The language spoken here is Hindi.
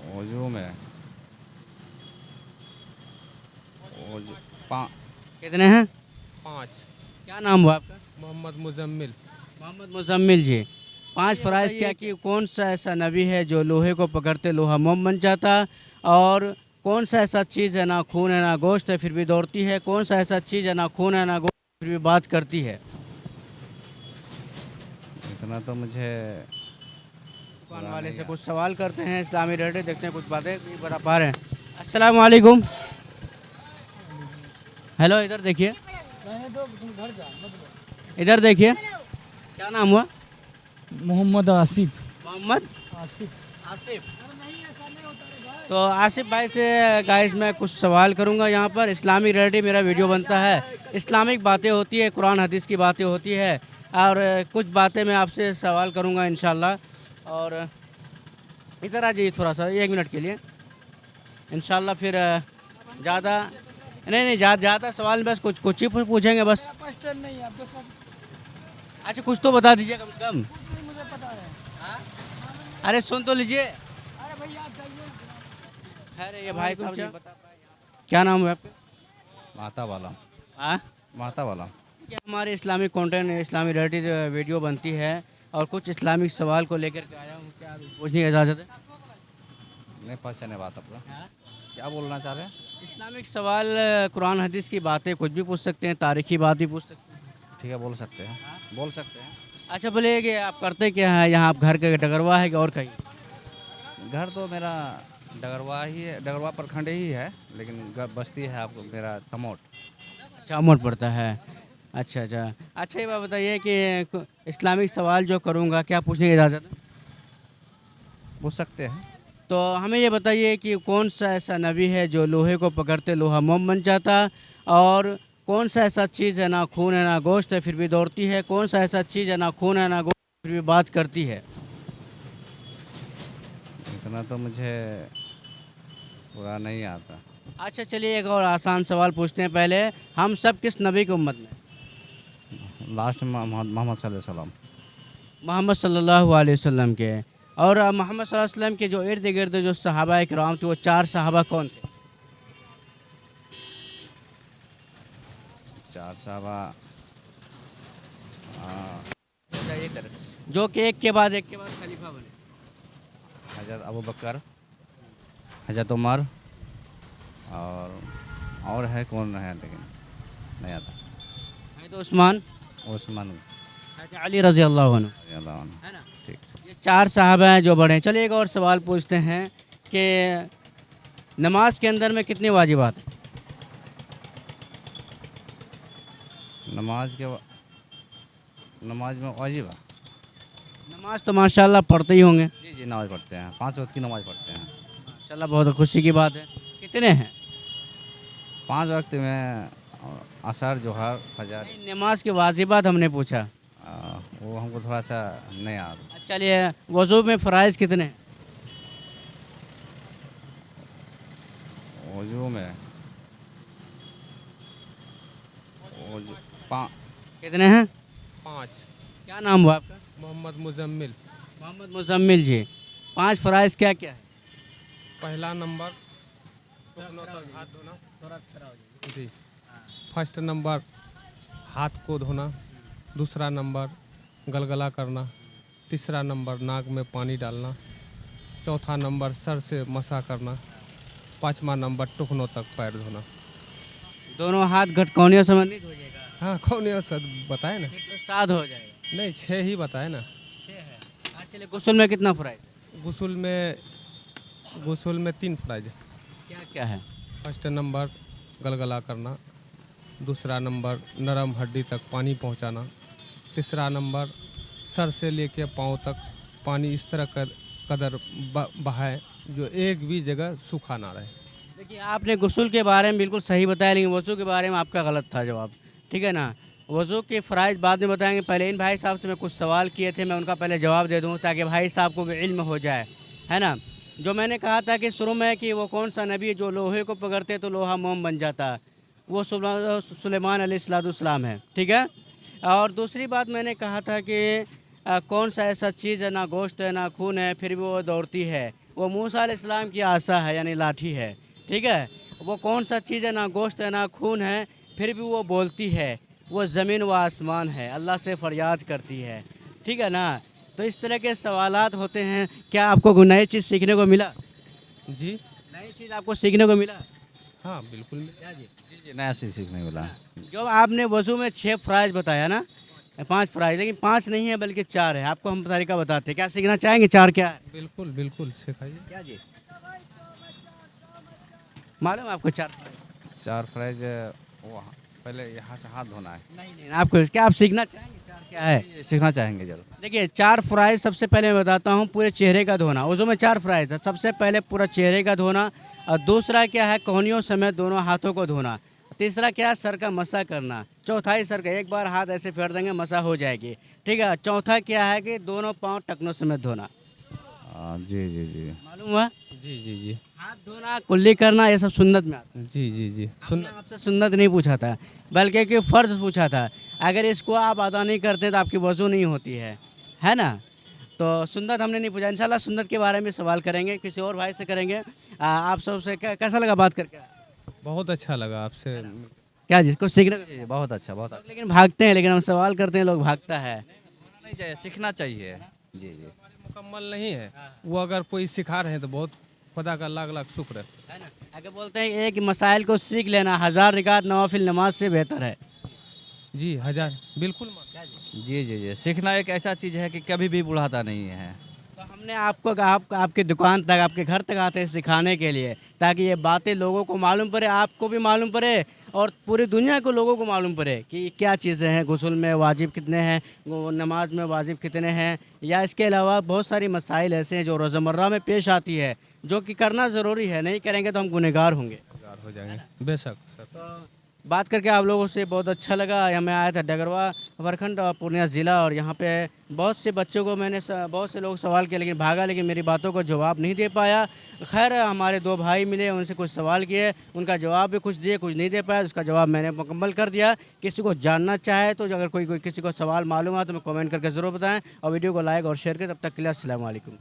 वजू में वजू पा कितने हैं? 5। क्या नाम हुआ आपका? मोहम्मद मुजम्मिल। मोहम्मद मुजम्मिल जी। 5 फ़राइज़ क्या कि कौन सा ऐसा नबी है जो लोहे को पकड़ते लोहा मोम बन जाता, और कौन सा ऐसा चीज़ है ना खून है ना गोश्त है फिर भी दौड़ती है, कौन सा ऐसा चीज़ है ना खून है ना गोश्त फिर भी बात करती है? इतना तो मुझे दुकान पूरा वाले नहीं से याद। कुछ सवाल करते हैं, इस्लामी रेटे देखते हैं, कुछ बातें भी बता पा रहे हैं। अस्सलाम वालेकुम। हेलो, इधर देखिए, इधर देखिए, क्या नाम हुआ? मोहम्मद आसिफ। मोहम्मद आसिफ। आसिफ। तो आसिफ भाई से गाइस मैं कुछ सवाल करूंगा। यहाँ पर इस्लामी रिलेटेड मेरा वीडियो बनता है, इस्लामिक बातें होती है, कुरान हदीस की बातें होती है, और कुछ बातें मैं आपसे सवाल करूंगा इंशाल्लाह। और इधर आ जाइए थोड़ा सा 1 मिनट के लिए इंशाल्लाह। फिर ज़्यादा नहीं ज़्यादा सवाल, बस कुछ कुछ ही पूछेंगे बस। अच्छा, कुछ तो बता दीजिए कम से कम। मुझे पता है। हाँ? अरे सुन तो लीजिए। अरे भैया आप जाइए। अरे ये भाई साहब नहीं बता पाए। क्या नाम है आपका? माता वाला। हाँ, माता वाला। कि हमारे इस्लामिक कंटेंट, इस्लामी रिलेटेड वीडियो बनती है, और कुछ इस्लामिक सवाल को लेकर के आया हूँ। क्या पूछने की इजाज़त है? नहीं पहचाने बात अपना। हाँ? क्या बोलना चाह रहे हैं? इस्लामिक सवाल, कुरान हदीस की बातें कुछ भी पूछ सकते हैं, तारीखी बात भी पूछ सकते हैं। ठीक है, बोल सकते हैं। बोल सकते हैं। अच्छा बोलिए कि आप करते क्या है यहाँ? आप घर के डगरवा है कि और कहीं? घर तो मेरा डगरवा ही है, डगरवा प्रखंड ही है, लेकिन बस्ती है आपको मेरा तमोट। अच्छा, अमोट पड़ता है। अच्छा अच्छा अच्छा, ये बात बताइए कि इस्लामिक सवाल जो करूँगा, क्या पूछने की इजाज़त है? पूछ सकते हैं। तो हमें ये बताइए कि कौन सा ऐसा नबी है जो लोहे को पकड़ते लोहा मोम बन जाता, और कौन सा ऐसा चीज़ है ना खून है ना गोश्त है फिर भी दौड़ती है, कौन सा ऐसा चीज़ है ना खून है ना गोश्त फिर भी बात करती है? इतना तो मुझे पूरा नहीं आता। अच्छा चलिए, एक और आसान सवाल पूछते हैं पहले। हम सब किस नबी की उम्मत में? लास्ट में मोहम्मद सल्लल्लाहु अलैहि वसल्लम। मोहम्मद सल्लल्लाहु अलैहि वसल्लम के। और मोहम्मद सल्लल्लाहु अलैहि वसल्लम के जो इर्द गिर्द जो सहाबा किराम थे, वो 4 सहाबा कौन थे? 4 साहबा। बताइए कर, जो कि एक के बाद खलीफा बने। हज़रत अबू बकर, हज़रत उमर, और है कौन है लेकिन नहीं आता। है तो उस्मान, उस्मान अली रज़ी अल्लाह अन्हु, रज़ियल्लाहु अन्हु। है ना? ठीक ठीक। ये 4 साहबा हैं जो बड़े हैं। चलिए एक और सवाल पूछते हैं कि नमाज के अंदर में कितनी वाजिबात हैं? नमाज में वाजिब है। नमाज तो माशाल्लाह पढ़ते ही होंगे। जी जी, नमाज़ पढ़ते हैं, 5 वक्त की नमाज़ पढ़ते हैं। माशाल्लाह, बहुत खुशी की बात है। कितने हैं? 5 वक्त में असर, जोहर, फजर। नहीं, नमाज की वाजिबात हमने पूछा। वो हमको थोड़ा सा नहीं आता। चलिए, वज़ू में फ़राइज़ कितने हैं? वजू में वजू पा कितने हैं? 5। क्या नाम हुआ आपका? मोहम्मद मुजम्मिल। मोहम्मद मुजम्मिल जी। 5 फ़राइज़ क्या क्या है? पहला नंबर टुकनों तक हाथ धोना। जी। फर्स्ट नंबर हाथ को धोना। दूसरा नंबर गलगला करना। तीसरा नंबर नाक में पानी डालना। चौथा नंबर सर से मसा करना। पाँचवा नंबर टुकनों तक पैर धोना। दोनों हाथ घटकौनियों संबंधित हो जाएगा? हाँ, कौन ये सब बताए ना? फिर तो 7 हो जाएगा। नहीं, 6 ही बताए ना। 6 है। चलिए, गुस्ल में कितना फ़राइज़? गुस्ल में 3 फ़राइज़ है। क्या क्या है? फर्स्ट नंबर गलगला करना। दूसरा नंबर नरम हड्डी तक पानी पहुंचाना। तीसरा नंबर सर से लेके पाँव तक पानी इस तरह कदर बहाए जो एक भी जगह सूखा ना रहे। देखिए, आपने गुस्ल के बारे में बिल्कुल सही बताया, लेकिन वज़ू के बारे में आपका गलत था जवाब। ठीक है ना? वज़ू के फ़राइज़ बाद में बताएंगे। पहले इन भाई साहब से मैं कुछ सवाल किए थे, मैं उनका पहले जवाब दे दूँ ताकि भाई साहब को भी इल्म हो जाए, है ना? जो मैंने कहा था कि शुरू में कि वो कौन सा नबी है जो लोहे को पकड़ते तो लोहा मोम बन जाता, वो सुलेमान अलैहिस्सलाम है। ठीक है? और दूसरी बात मैंने कहा था कि कौन सा ऐसा चीज़ है ना गोश्त है ना खून है फिर भी वो दौड़ती है, वो मूसा अलैहिस्सलाम की आसा है यानी लाठी है, ठीक है। वो कौन सा चीज़ है, ना गोश्त है ना खून है, फिर भी वो बोलती है। वो ज़मीन व आसमान है, अल्लाह से फरियाद करती है, ठीक है ना। तो इस तरह के सवालात होते हैं। क्या आपको कोई नई चीज़ सीखने को मिला? जी नई चीज़ आपको सीखने को मिला? हाँ बिल्कुल। क्या जी? जी नया चीज़ सीखने को मिला। जो आपने वज़ू में 6 फ़राइज़ बताया ना, 5 फ़राइज़, लेकिन 5 नहीं है बल्कि 4 है। आपको हम तरीका बताते हैं, क्या सीखना चाहेंगे? 4 क्या है? बिल्कुल बिल्कुल सिखाइए। क्या जी मालूम है आपको 4 फ़राइज़? 4 फ्राइज वहाँ पहले यहाँ से हाथ धोना है। नहीं आपको क्या आप सीखना चाहेंगे? 4 क्या है? ये सीखना चाहेंगे जरूर। देखिए 4 फ़राइज़ सबसे पहले मैं बताता हूँ। पूरे चेहरे का धोना, वज़ू में 4 फ़राइज़ है। सबसे पहले पूरा चेहरे का धोना, और दूसरा क्या है, कोहनियों समेत दोनों हाथों को धोना। तीसरा क्या है, सर का मसा करना। चौथा ही सर का, एक बार हाथ ऐसे फेर देंगे मसा हो जाएगी, ठीक है। चौथा क्या है कि दोनों पाँव टखनों समेत धोना। जी जी जी। मालूम हुआ? जी जी जी हाथ धोना, कुल्ली करना, ये सब सुन्नत में आता है। जी जी जी हमने आपसे सुन्नत नहीं पूछा था, बल्कि कि फ़र्ज़ पूछा था। अगर इसको आप अदा नहीं करते तो आपकी वज़ू नहीं होती है ना। तो सुन्नत हमने नहीं पूछा। इंशाल्लाह सुन्नत के बारे में सवाल करेंगे, किसी और भाई से करेंगे। आप सबसे कैसा लगा बात करके? बहुत अच्छा लगा आपसे। क्या जी कुछ सीखने को? जी, बहुत अच्छा बहुत अच्छा। लेकिन भागते हैं, लेकिन हम सवाल करते हैं, लोग भागता है। नहीं चाहिए, सीखना चाहिए। जी जी। मुकम्मल नहीं है वो, अगर कोई सिखा रहे हैं तो बहुत खुदा का लाख लाख शुक्र है। है ना। अगर बोलते हैं एक मसाइल को सीख लेना 1000 रिकात नवाफिल नमाज से बेहतर है। जी 1000 बिल्कुल। जी जी जी। सीखना एक ऐसा चीज़ है कि कभी भी बुढ़ाता नहीं है। तो हमने आपको आपके दुकान तक, आपके घर तक आते हैं सिखाने के लिए, ताकि ये बातें लोगों को मालूम पड़े, आपको भी मालूम पड़े, और पूरी दुनिया को लोगों को मालूम पड़े कि क्या चीज़ें हैं, गुस्ल में वाजिब कितने हैं, नमाज में वाजिब कितने हैं, या इसके अलावा बहुत सारी मसाइल ऐसे हैं जो रोज़मर्रा में पेश आती है, जो कि करना ज़रूरी है। नहीं करेंगे तो हम गुनहगार होंगे। हो जाएंगे बेशक सर। तो बात करके आप लोगों से बहुत अच्छा लगा। मैं आया था डगरवा प्रखंड और पूर्णिया ज़िला, और यहाँ पे बहुत से बच्चों को मैंने बहुत से लोग सवाल किए, लेकिन भागा, लेकिन मेरी बातों को जवाब नहीं दे पाया। खैर हमारे 2 भाई मिले, उनसे कुछ सवाल किए, उनका जवाब भी कुछ दिए, कुछ नहीं दे पाया। उसका जवाब मैंने मुकम्मल कर दिया। किसी को जानना चाहे तो अगर कोई किसी को सवाल मालूम है तो मैं कमेंट करके ज़रूर बताएं, और वीडियो को लाइक और शेयर करें। तब तक के लिए अस्सलाम वालेकुम।